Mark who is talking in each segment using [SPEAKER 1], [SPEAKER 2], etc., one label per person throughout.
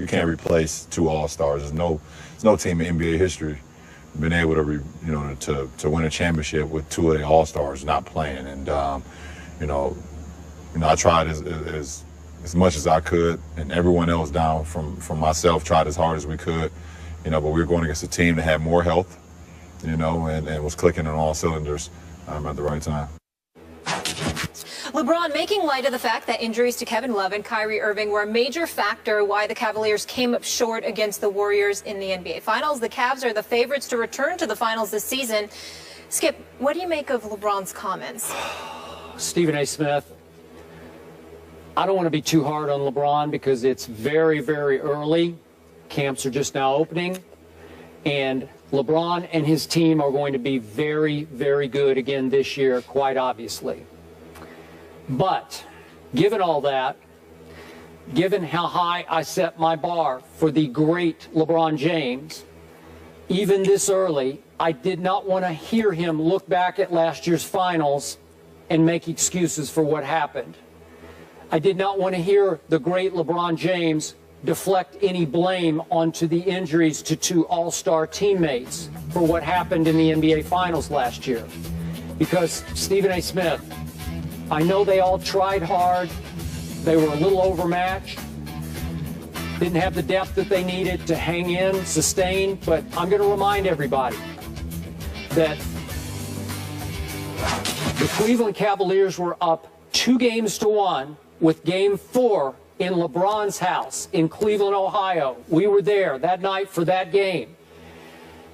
[SPEAKER 1] You can't replace two All-Stars. There's no team in NBA history been able to to win a championship with two of the All-Stars not playing. And I tried as much as I could, and everyone else down from myself tried as hard as we could. But we were going against a team that had more health, and was clicking on all cylinders at the right time.
[SPEAKER 2] LeBron making light of the fact that injuries to Kevin Love and Kyrie Irving were a major factor why the Cavaliers came up short against the Warriors in the NBA Finals. The Cavs are the favorites to return to the finals this season. Skip, what do you make of LeBron's comments?
[SPEAKER 3] Stephen A. Smith, I don't want to be too hard on LeBron because it's very, very early. Camps are just now opening. And LeBron and his team are going to be very, very good again this year, quite obviously. But given all that, given how high I set my bar for the great LeBron James, even this early, I did not want to hear him look back at last year's finals and make excuses for what happened. I did not want to hear the great LeBron James deflect any blame onto the injuries to two all-star teammates for what happened in the NBA Finals last year. Because, Stephen A. Smith, I know they all tried hard. They were a little overmatched. Didn't have the depth that they needed to hang in, sustain. But I'm going to remind everybody that the Cleveland Cavaliers were up 2-1 with Game 4 in LeBron's house in Cleveland, Ohio. We were there that night for that game.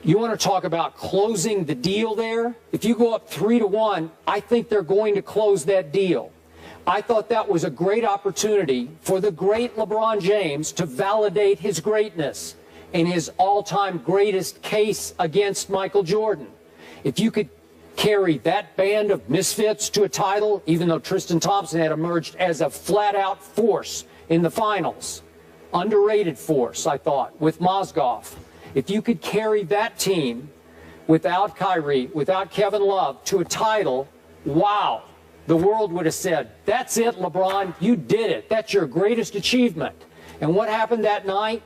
[SPEAKER 3] You want to talk about closing the deal there? If you go up 3-1, I think they're going to close that deal. I thought that was a great opportunity for the great LeBron James to validate his greatness and his all-time greatest case against Michael Jordan. If you could carry that band of misfits to a title, even though Tristan Thompson had emerged as a flat-out force in the finals, underrated force, I thought, with Mozgov. If you could carry that team without Kyrie, without Kevin Love to a title, wow, the world would have said, that's it, LeBron, you did it. That's your greatest achievement. And what happened that night?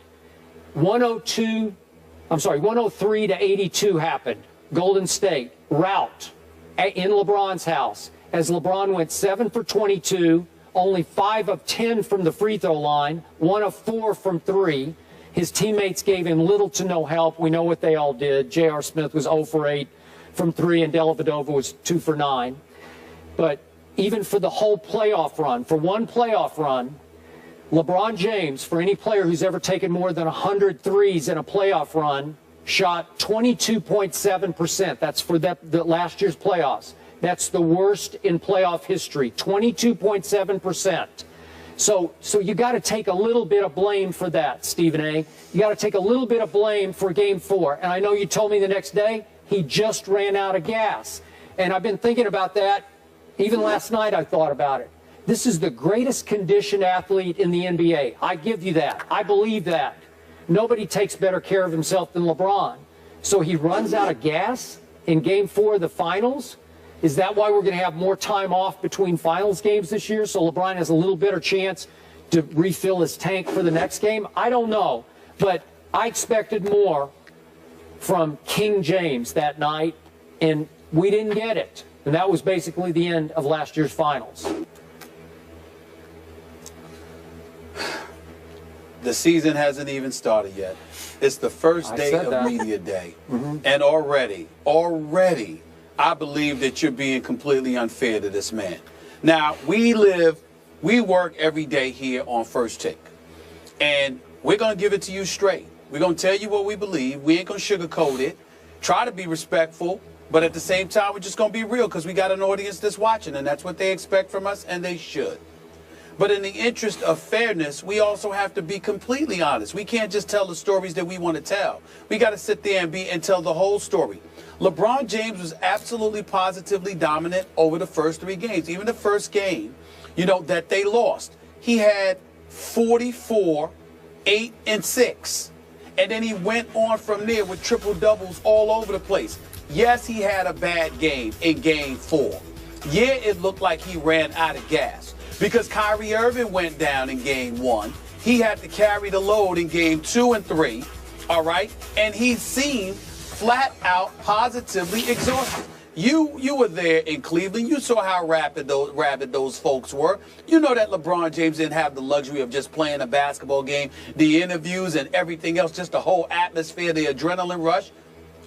[SPEAKER 3] 103-82 happened. Golden State, rout in LeBron's house, as LeBron went 7 for 22, only 5 of 10 from the free throw line, 1 of 4 from 3. His teammates gave him little to no help. We know what they all did. J.R. Smith was 0 for 8 from 3, and Dellavedova was 2 for 9. But even for the whole playoff run, for one playoff run, LeBron James, for any player who's ever taken more than 100 threes in a playoff run, shot 22.7%. That's for the last year's playoffs. That's the worst in playoff history, 22.7%. So you got to take a little bit of blame for that, Stephen A. You got to take a little bit of blame for Game 4. And I know you told me the next day he just ran out of gas. And I've been thinking about that. Even last night I thought about it. This is the greatest conditioned athlete in the NBA. I give you that. I believe that. Nobody takes better care of himself than LeBron. So he runs out of gas in Game 4 of the finals? Is that why we're going to have more time off between finals games this year, so LeBron has a little better chance to refill his tank for the next game? I don't know, but I expected more from King James that night, and we didn't get it. And that was basically the end of last year's finals.
[SPEAKER 4] The season hasn't even started yet. It's the first day of media day. And already, I believe that you're being completely unfair to this man. Now, we work every day here on First Take. And we're going to give it to you straight. We're going to tell you what we believe. We ain't going to sugarcoat it. Try to be respectful. But at the same time, we're just going to be real because we got an audience that's watching. And that's what they expect from us, and they should. But in the interest of fairness, we also have to be completely honest. We can't just tell the stories that we want to tell. We got to sit there and tell the whole story. LeBron James was absolutely positively dominant over the first 3 games. Even the first game, that they lost. He had 44, 8, and 6. And then he went on from there with triple doubles all over the place. Yes, he had a bad game in Game 4. Yeah, it looked like he ran out of gas. Because Kyrie Irving went down in Game 1. he had to carry the load in game 2 and 3, all right? And he seemed flat out positively exhausted. You were there in Cleveland. You saw how rabid those folks were. You know that LeBron James didn't have the luxury of just playing a basketball game, the interviews and everything else, just the whole atmosphere, the adrenaline rush.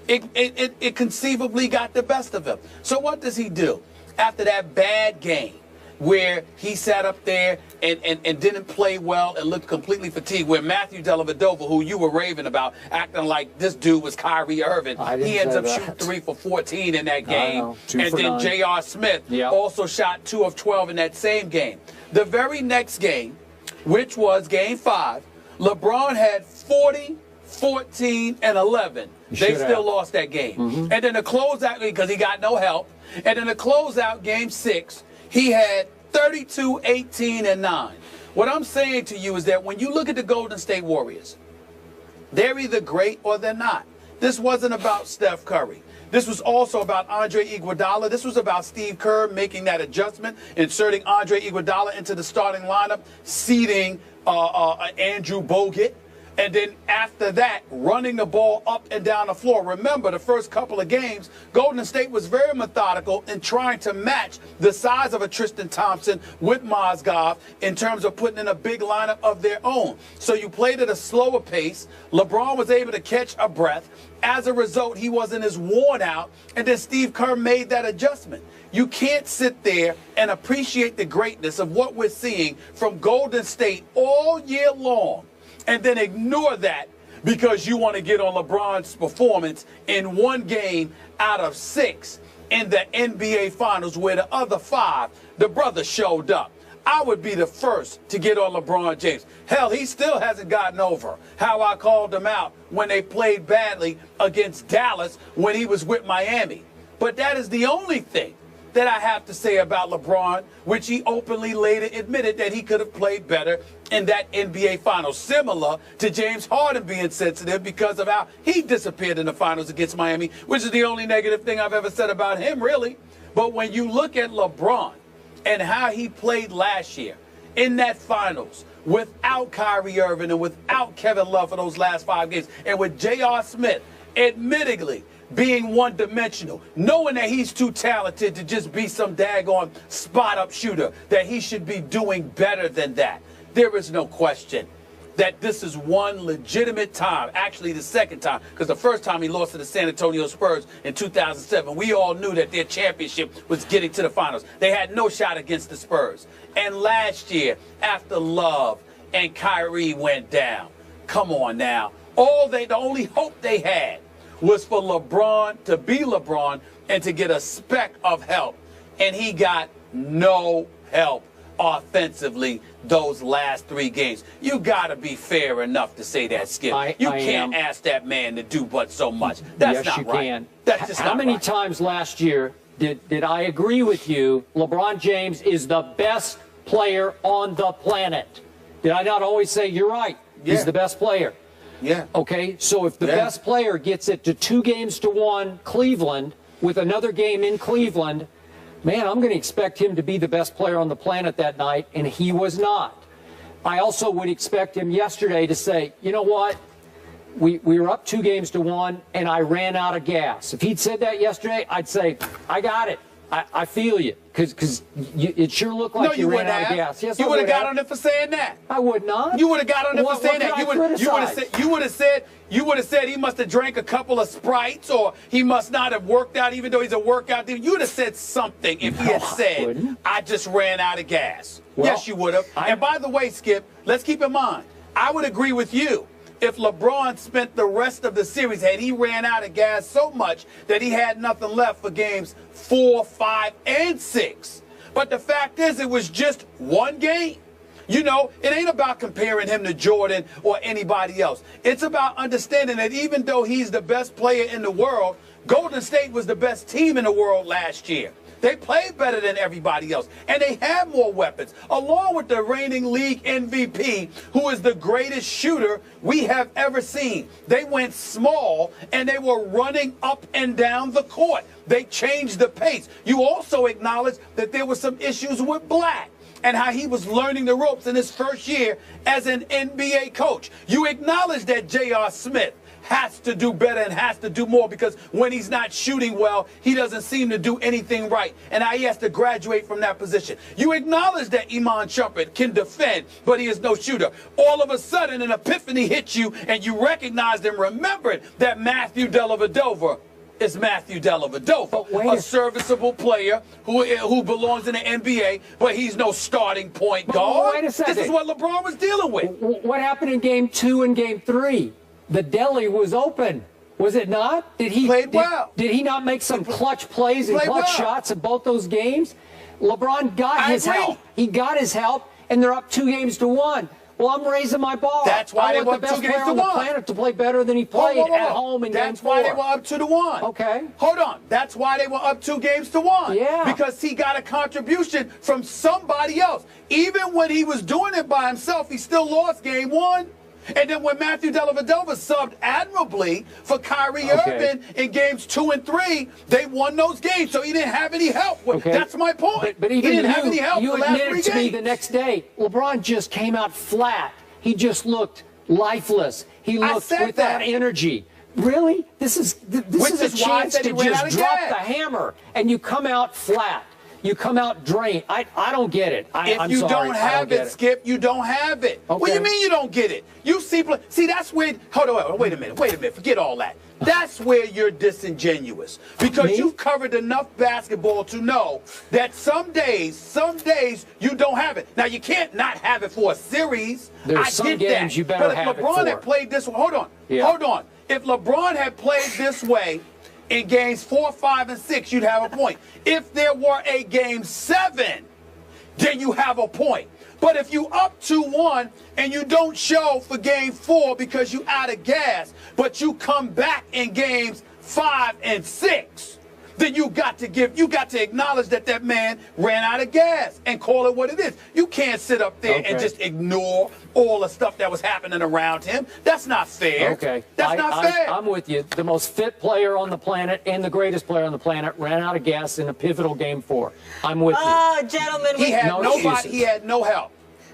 [SPEAKER 4] It conceivably got the best of him. So what does he do? After that bad game where he sat up there and didn't play well and looked completely fatigued, where Matthew Dellavedova, who you were raving about, acting like this dude was Kyrie Irving, he ends up shooting 3 for 14 in that game. And then J.R. Smith also shot 2 of 12 in that same game. The very next game, which was game 5, LeBron had 40, 14, and 11. They still lost that game. And then to close out, because he got no help, and then to close out game 6, he had 32, 18, and 9. What I'm saying to you is that when you look at the Golden State Warriors, they're either great or they're not. This wasn't about Steph Curry. This was also about Andre Iguodala. This was about Steve Kerr making that adjustment, inserting Andre Iguodala into the starting lineup, seating Andrew Bogut. And then after that, running the ball up and down the floor. Remember, the first couple of games, Golden State was very methodical in trying to match the size of a Tristan Thompson with Mozgov in terms of putting in a big lineup of their own. So you played at a slower pace. LeBron was able to catch a breath. As a result, he wasn't as worn out. And then Steve Kerr made that adjustment. You can't sit there and appreciate the greatness of what we're seeing from Golden State all year long and then ignore that because you want to get on LeBron's performance in one game out of 6 in the NBA Finals where the other 5, the brother showed up. I would be the first to get on LeBron James. Hell, he still hasn't gotten over how I called him out when they played badly against Dallas when he was with Miami. But that is the only thing that I have to say about LeBron, which he openly later admitted that he could have played better in that NBA Finals, similar to James Harden being sensitive because of how he disappeared in the Finals against Miami, which is the only negative thing I've ever said about him, really. But when you look at LeBron and how he played last year in that Finals without Kyrie Irving and without Kevin Love for those last 5 games, and with J.R. Smith, admittedly, being one-dimensional, knowing that he's too talented to just be some daggone spot-up shooter, that he should be doing better than that. There is no question that this is one legitimate time, actually the second time, because the first time he lost to the San Antonio Spurs in 2007, we all knew that their championship was getting to the finals. They had no shot against the Spurs. And last year, after Love and Kyrie went down, come on now, the only hope they had was for LeBron to be LeBron and to get a speck of help. And he got no help offensively those last 3 games. You got to be fair enough to say that, Skip. You can't ask that man to do but so much. That's not right. Can. That's just
[SPEAKER 3] How many times last year did I agree with you, LeBron James is the best player on the planet? Did I not always say, you're right, he's the best player?
[SPEAKER 4] Yeah.
[SPEAKER 3] Okay, so if the best player gets it to 2-1 Cleveland with another game in Cleveland, man, I'm going to expect him to be the best player on the planet that night, and he was not. I also would expect him yesterday to say, you know what, we were up 2-1, and I ran out of gas. If he'd said that yesterday, I'd say, I got it. I feel you, because it sure looked like you ran out of gas. Yes,
[SPEAKER 4] you would have got on it for saying that.
[SPEAKER 3] I would not.
[SPEAKER 4] You would have got on it for saying that. You would have said he must have drank a couple of Sprites, or he must not have worked out, even though he's a workout dude. You would have said something if he had said, I just ran out of gas. Well, yes, you would have. And by the way, Skip, let's keep in mind, I would agree with you. If LeBron spent the rest of the series, had he ran out of gas so much that he had nothing left for games 4, 5, and 6. But the fact is, it was just one game. You know, it ain't about comparing him to Jordan or anybody else. It's about understanding that even though he's the best player in the world, Golden State was the best team in the world last year. They played better than everybody else, and they have more weapons, along with the reigning league MVP, who is the greatest shooter we have ever seen. They went small, and they were running up and down the court. They changed the pace. You also acknowledge that there were some issues with Black. and how he was learning the ropes in his first year as an NBA coach. You acknowledge that J.R. Smith has to do better and has to do more, because when he's not shooting well, he doesn't seem to do anything right, and now he has to graduate from that position. You acknowledge that Iman Shumpert can defend, but he is no shooter. All of a sudden, an epiphany hits you, and you recognized and remembered that Matthew Dellavedova is Matthew Dellavedova, a serviceable player who belongs in the NBA, but he's no starting point guard.
[SPEAKER 3] Wait a second.
[SPEAKER 4] This is what LeBron was dealing with.
[SPEAKER 3] What happened in Game 2 and Game 3? The deli was open, was it not? Did he
[SPEAKER 4] played well?
[SPEAKER 3] Did he not make some clutch plays and clutch shots in both those games? LeBron got his help. He got his help, and they're up 2-1. Well, I'm raising my bar.
[SPEAKER 4] That's why they
[SPEAKER 3] I want
[SPEAKER 4] were
[SPEAKER 3] the
[SPEAKER 4] up
[SPEAKER 3] best
[SPEAKER 4] 2-1
[SPEAKER 3] player on the planet to play better than he played at home in Game 4.
[SPEAKER 4] That's why they were up 2-1.
[SPEAKER 3] Okay.
[SPEAKER 4] Hold on. That's why they were up 2-1.
[SPEAKER 3] Yeah.
[SPEAKER 4] Because he got a contribution from somebody else. Even when he was doing it by himself, he still lost Game 1. And then when Matthew Dellavedova subbed admirably for Kyrie Irving in Games 2 and 3, they won those games. So he didn't have any help. That's my point.
[SPEAKER 3] But even
[SPEAKER 4] he didn't have any help
[SPEAKER 3] you
[SPEAKER 4] for the last 3
[SPEAKER 3] admitted to
[SPEAKER 4] games.
[SPEAKER 3] me the next day, LeBron just came out flat. He just looked lifeless. He looked without energy. Really? This is a chance to just drop the hammer, and you come out flat. You come out drained. I don't get it.
[SPEAKER 4] If you don't have it, Skip, you don't have it.
[SPEAKER 3] Okay.
[SPEAKER 4] What do you mean you don't get it? You see, that's where. Hold on, wait a minute. Forget all that. That's where you're disingenuous, because you've covered enough basketball to know that some days you don't have it. Now you can't not have it for a series.
[SPEAKER 3] There's some games you better have it for.
[SPEAKER 4] But if LeBron had played this way, hold on. If LeBron had played this way in games 4, 5, and 6, you'd have a point. If there were a game 7, then you have a point. But if you up 2-1 and you don't show for game 4 because you out of gas, but you come back in games 5 and 6, then you got to acknowledge that man ran out of gas and call it what it is. You can't sit up there and just ignore all the stuff that was happening around him. That's not fair.
[SPEAKER 3] Okay.
[SPEAKER 4] That's not fair.
[SPEAKER 3] I'm with you. The most fit player on the planet and the greatest player on the planet ran out of gas in a pivotal Game 4. I'm with you.
[SPEAKER 2] Oh, gentlemen.
[SPEAKER 4] He had nobody. He had no help.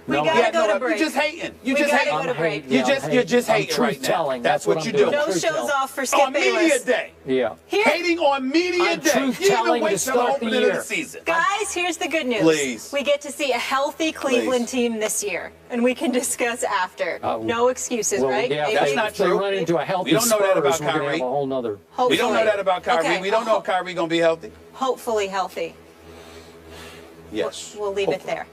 [SPEAKER 2] We gotta go to break.
[SPEAKER 4] You're just hating. You're
[SPEAKER 2] We
[SPEAKER 4] just
[SPEAKER 2] gotta
[SPEAKER 4] hating.
[SPEAKER 2] go to break.
[SPEAKER 4] You're just hating right now.
[SPEAKER 3] Truth-telling.
[SPEAKER 4] That's what you do.
[SPEAKER 2] No shows off for Skip
[SPEAKER 4] On media
[SPEAKER 2] Bayless.
[SPEAKER 4] day.
[SPEAKER 3] Yeah.
[SPEAKER 4] Hating on media day. You
[SPEAKER 3] truth-telling
[SPEAKER 4] even wait
[SPEAKER 3] to
[SPEAKER 4] till the
[SPEAKER 3] start the
[SPEAKER 4] opening
[SPEAKER 3] year.
[SPEAKER 4] of the season.
[SPEAKER 2] Guys, here's the good news.
[SPEAKER 4] Please.
[SPEAKER 2] We get to see a healthy Cleveland team this year, and we can discuss after. No excuses, right?
[SPEAKER 3] Yeah,
[SPEAKER 4] That's not true.
[SPEAKER 3] They run into a healthy
[SPEAKER 4] We don't know that about
[SPEAKER 3] Spurs, we're gonna
[SPEAKER 4] Kyrie.
[SPEAKER 3] have a whole nother.
[SPEAKER 2] Hopefully.
[SPEAKER 4] We don't know that about Kyrie.
[SPEAKER 2] Okay.
[SPEAKER 4] We don't know if Kyrie going to be healthy.
[SPEAKER 2] Hopefully healthy.
[SPEAKER 4] Yes.
[SPEAKER 2] We'll leave it there.